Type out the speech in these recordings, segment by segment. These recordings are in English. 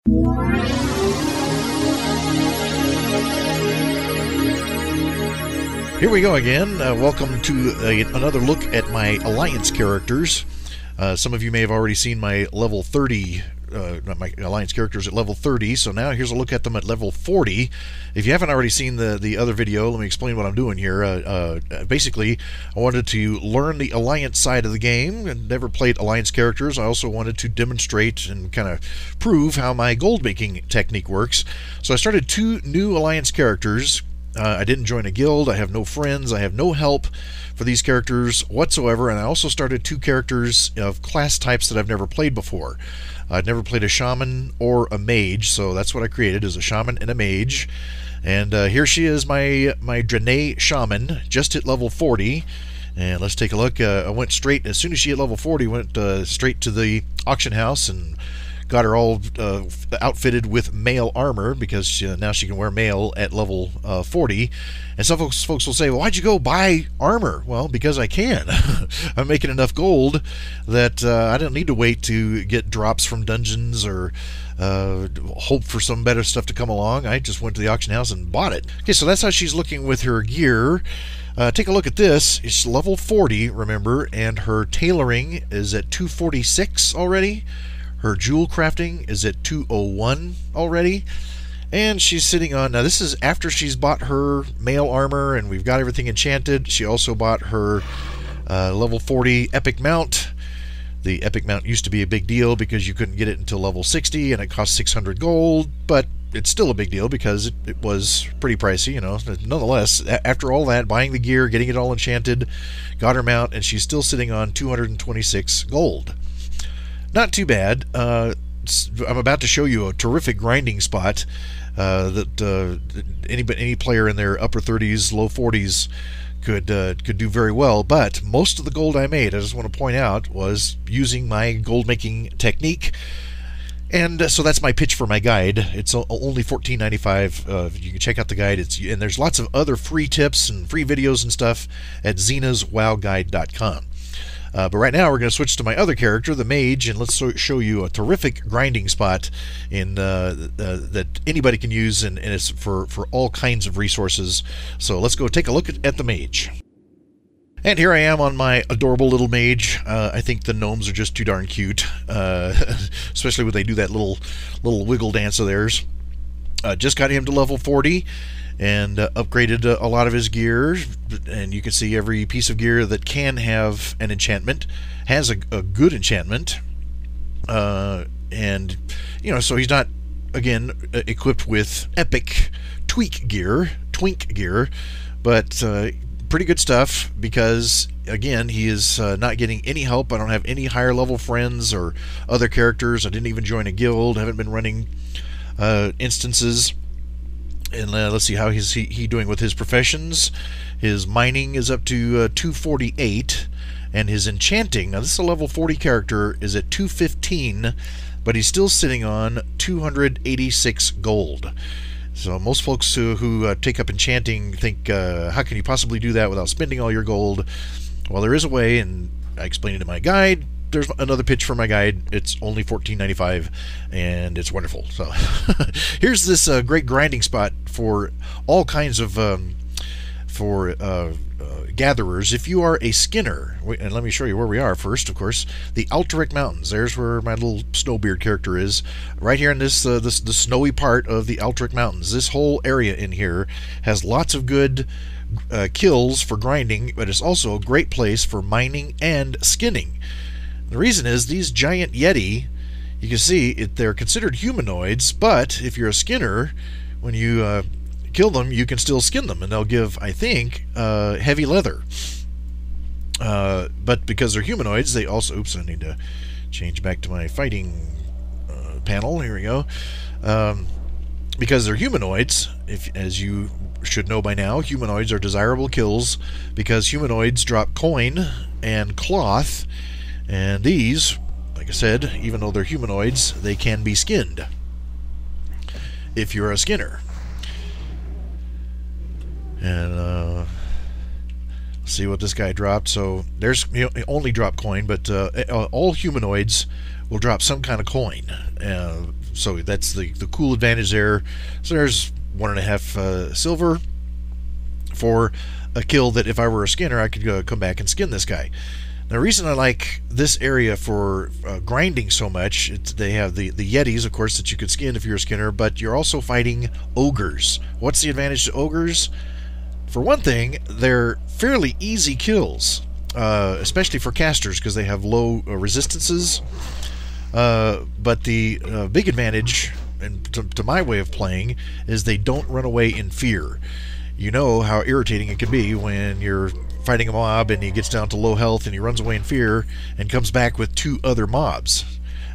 Here we go again. Welcome to another look at my Alliance characters. Some of you may have already seen my level 30, my Alliance characters at level 30, so now here's a look at them at level 40. If you haven't already seen the other video, let me explain what I'm doing here. Basically, I wanted to learn the Alliance side of the game. I never played Alliance characters. I also wanted to demonstrate and kind of prove how my gold making technique works. So I started 2 new Alliance characters. I didn't join a guild, I have no friends, I have no help for these characters whatsoever, and I also started 2 characters of class types that I've never played before. I'd never played a shaman or a mage, so that's what I created, is a shaman and a mage. And here she is, my Draenei shaman, just hit level 40. And let's take a look. I went straight, as soon as she hit level 40, went straight to the auction house and got her all outfitted with mail armor, because now she can wear mail at level 40. And some folks will say, well, why'd you go buy armor? Well, because I can. I'm making enough gold that I don't need to wait to get drops from dungeons or hope for some better stuff to come along. I just went to the auction house and bought it. Okay, so that's how she's looking with her gear. Take a look at this. It's level 40, remember, and her tailoring is at 246 already. Her jewel crafting is at 201 already. And she's sitting on, now this is after she's bought her mail armor and we've got everything enchanted. She also bought her level 40 epic mount. The epic mount used to be a big deal because you couldn't get it until level 60 and it cost 600 gold, but it's still a big deal because it was pretty pricey, you know. Nonetheless, after all that, buying the gear, getting it all enchanted, got her mount, and she's still sitting on 226 gold. Not too bad. I'm about to show you a terrific grinding spot that any player in their upper 30s, low 40s could do very well. But most of the gold I made, I just want to point out, was using my gold making technique. And so that's my pitch for my guide. It's only $14.95. You can check out the guide. And there's lots of other free tips and free videos and stuff at xenaswowguide.com. But right now we're going to switch to my other character, the mage, and let's show you a terrific grinding spot that anybody can use, and it's for all kinds of resources. So let's go take a look at the mage. And here I am on my adorable little mage. I think the gnomes are just too darn cute, especially when they do that little wiggle dance of theirs. Just got him to level 40. And upgraded a lot of his gear, and you can see every piece of gear that can have an enchantment has a good enchantment, and you know, so he's not, again, equipped with epic twink gear, but pretty good stuff, because again, he is not getting any help. I don't have any higher level friends or other characters. I didn't even join a guild, haven't been running instances. And let's see, how is he doing with his professions. His mining is up to 248, and his enchanting, now this is a level 40 character, is at 215, but he's still sitting on 286 gold. So most folks who take up enchanting think, how can you possibly do that without spending all your gold? Well, there is a way, and I explained it in my guide. There's another pitch for my guide. It's only $14.95, and it's wonderful. So here's this great grinding spot for all kinds of gatherers. If you are a skinner, and let me show you where we are first, of course, the Alterac Mountains. There's where my little Snowbeard character is, right here in this the snowy part of the Alterac Mountains. This whole area in here has lots of good kills for grinding, but it's also a great place for mining and skinning. The reason is these giant Yeti, you can see they're considered humanoids, but if you're a skinner, when you kill them, you can still skin them, and they'll give, I think, heavy leather. But because they're humanoids, they also... Oops, I need to change back to my fighting panel. Here we go. Because they're humanoids, as you should know by now, humanoids are desirable kills because humanoids drop coin and cloth. And these, like I said, even though they're humanoids, they can be skinned if you're a skinner. And see what this guy dropped. So there's, you know, only drop coin, but all humanoids will drop some kind of coin. So that's the cool advantage there. So there's 1.5 silver for a kill that if I were a skinner, I could come back and skin this guy. Now, the reason I like this area for grinding so much, they have the Yetis, of course, that you could skin if you're a skinner, but you're also fighting ogres. What's the advantage to ogres? For one thing, they're fairly easy kills, especially for casters, because they have low resistances. But the big advantage, and to my way of playing, is they don't run away in fear. You know how irritating it can be when you're fighting a mob and he gets down to low health and he runs away in fear and comes back with 2 other mobs.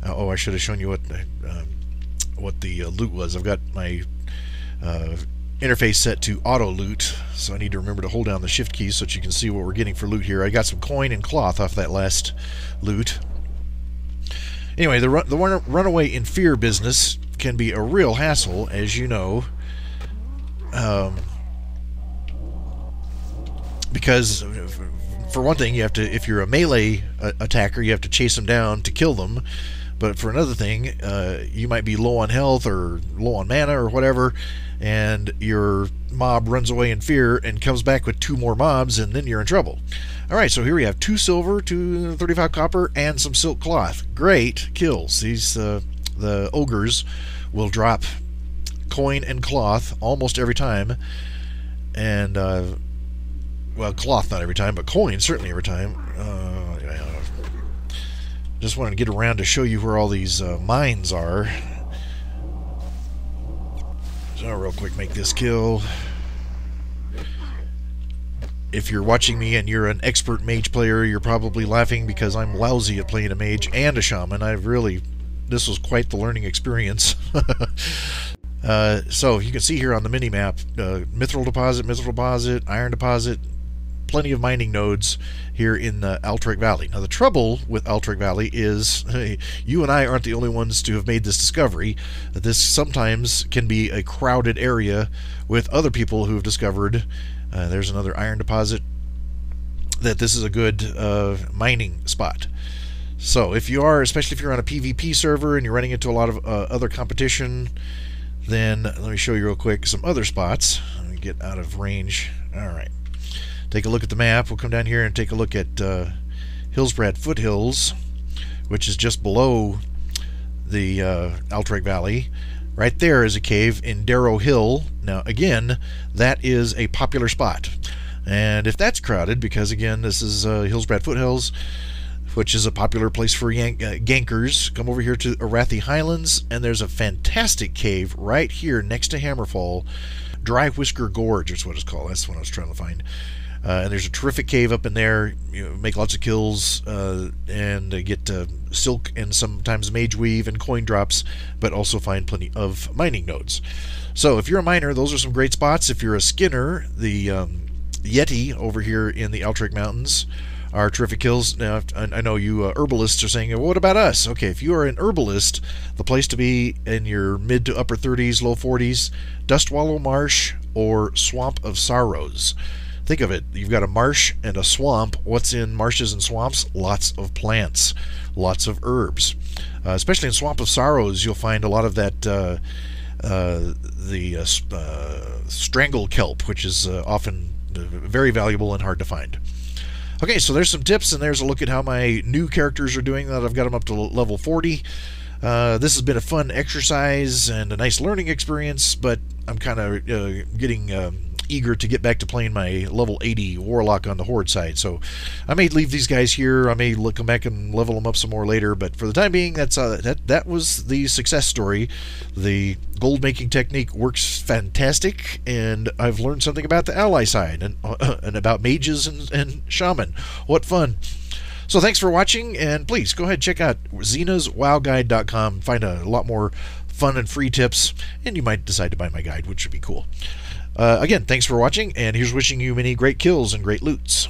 Oh, I should have shown you what the loot was. I've got my interface set to auto loot, so I need to remember to hold down the shift key so that you can see what we're getting for loot here. I got some coin and cloth off that last loot. Anyway, the runaway in fear business can be a real hassle, as you know. Because for one thing, you have to, if you're a melee attacker, you have to chase them down to kill them. But for another thing, you might be low on health or low on mana or whatever, and your mob runs away in fear and comes back with 2 more mobs, and then you're in trouble. Alright, so here we have 2 silver, 235 copper, and some silk cloth. Great kills. These the ogres will drop coin and cloth almost every time, and well, cloth not every time, but coin certainly every time. Just wanted to get around to show you where all these mines are. So real quick, make this kill. If you're watching me and you're an expert mage player, you're probably laughing because I'm lousy at playing a mage and a shaman. This was quite the learning experience. So you can see here on the mini-map, mithril deposit, iron deposit, plenty of mining nodes here in Alterac Valley. Now the trouble with Alterac Valley is you and I aren't the only ones to have made this discovery. This sometimes can be a crowded area with other people who have discovered, there's another iron deposit, that this is a good mining spot. So if you are, especially if you're on a PvP server and you're running into a lot of other competition, then let me show you real quick some other spots. Let me get out of range. Alright. Take a look at the map. We'll come down here and take a look at Hillsbrad Foothills, which is just below the Alterac Valley. Right there is a cave in Darrow Hill. Now, again, that is a popular spot. And if that's crowded, because, again, this is Hillsbrad Foothills, which is a popular place for gankers, come over here to Arathi Highlands, and there's a fantastic cave right here next to Hammerfall. Dry Whisker Gorge is what it's called. That's what I was trying to find. And there's a terrific cave up in there. You make lots of kills and get silk and sometimes mage weave and coin drops, but also find plenty of mining nodes. So if you're a miner, those are some great spots. If you're a skinner, the Yeti over here in the Alterac Mountains are terrific kills. Now, I know you herbalists are saying, well, what about us? Okay, if you are an herbalist, the place to be in your mid to upper 30s, low 40s, Dustwallow Marsh or Swamp of Sorrows. Think of it. You've got a marsh and a swamp. What's in marshes and swamps? Lots of plants, lots of herbs. Especially in Swamp of Sorrows, you'll find a lot of that strangle kelp, which is often very valuable and hard to find. Okay, so there's some tips, and there's a look at how my new characters are doing. That I've got them up to level 40. This has been a fun exercise and a nice learning experience, but I'm kind of getting eager to get back to playing my level 80 Warlock on the Horde side. So I may leave these guys here. I may come back and level them up some more later, but for the time being, that was the success story. The gold making technique works fantastic, and I've learned something about the ally side and about mages and shaman. What fun! So thanks for watching, and please go ahead and check out Xena'sWowGuide.com. Find a lot more fun and free tips, and you might decide to buy my guide, which would be cool. Again, thanks for watching, and here's wishing you many great kills and great loots.